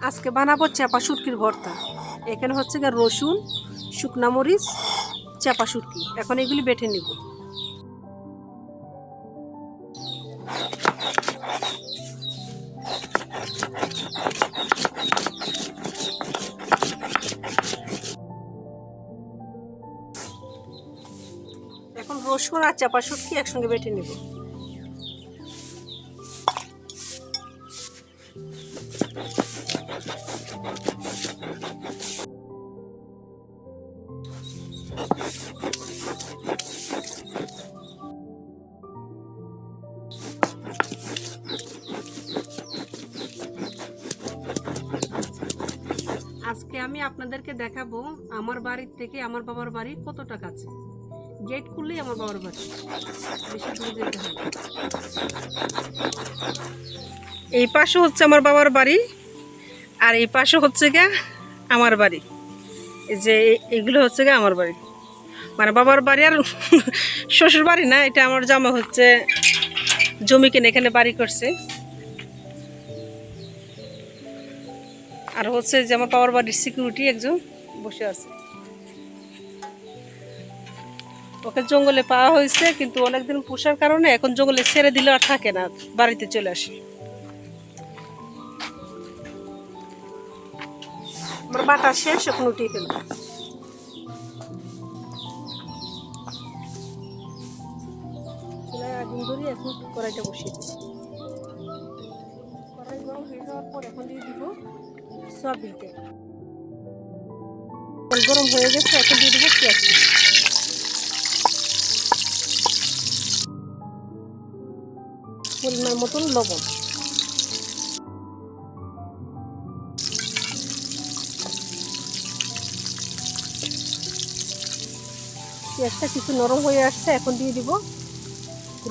আজকে বানাবো চাপা শুটকির ভর্তা। এখানে হচ্ছে গিয়ে রসুন, শুকনা মরিচ, চাপা শুটকি। এখন এগুলি বেটে নিব। এখন রসুন আর চাপা শুটকি একসঙ্গে বেটে নিব। আজকে আমি আপনাদেরকে দেখাবো আমার বাড়ির থেকে আমার বাবার বাড়ি কতটা কাছে। গেট খুললেই আমার বাবার বাড়ি, বেশি দূরে যেতে হবে। এই পাশে হচ্ছে আমার বাবার বাড়ি, আর এই পাশে হচ্ছে গিয়ে আমার বাড়ি। এই যে এগুলো হচ্ছে গিয়ে আমার বাড়ি, মানে বাবার বাড়ি আর শ্বশুর বাড়ি না। এটা আমার জামা হচ্ছে জমি কিনে এখানে বাড়ি করছে। আর হচ্ছে যে আমার বাবার বাড়ির সিকিউরিটি একজন বসে আছে। ওকে জঙ্গলে পাওয়া হয়েছে, কিন্তু অনেকদিন পোষার কারণে এখন জঙ্গলে ছেড়ে দিলে আর থাকে না, বাড়িতে চলে আসে। আমার বাটা শেষ, এখন উঠিয়ে ফেলব। চুলায় আগুন ধরিয়ে এখন কড়াইটা বসিয়ে দিই। কড়াই গরম হয়ে যাওয়ার পর এখন দিয়ে দিব সয়াবিন তেল। তেল গরম হয়ে গেছে, এখন দিয়ে দিব পেঁয়াজ। পরিমাণ মতন লবণ। পেঁয়াজটা কিছু নরম হয়ে আসছে, এখন দিয়ে দিব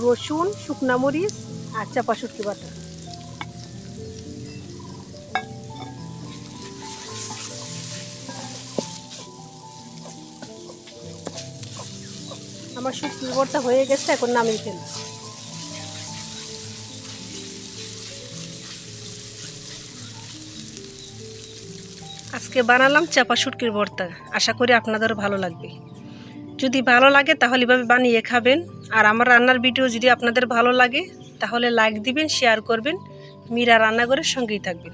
রসুন, শুকনা মরিচ আর চাপা শুটকি বাটা। আমার শুটকির ভর্তা হয়ে গেছে, এখন নামিয়ে ফেলব। আজকে বানালাম চাপা শুটকির ভর্তা। আশা করি আপনাদেরও ভালো লাগবে। যদি ভালো লাগে তাহলে এভাবে বানিয়ে খাবেন। আর আমার রান্নার ভিডিও যদি আপনাদের ভালো লাগে তাহলে লাইক দিবেন, শেয়ার করবেন। মীরা রান্নাঘরের সঙ্গেই থাকবেন।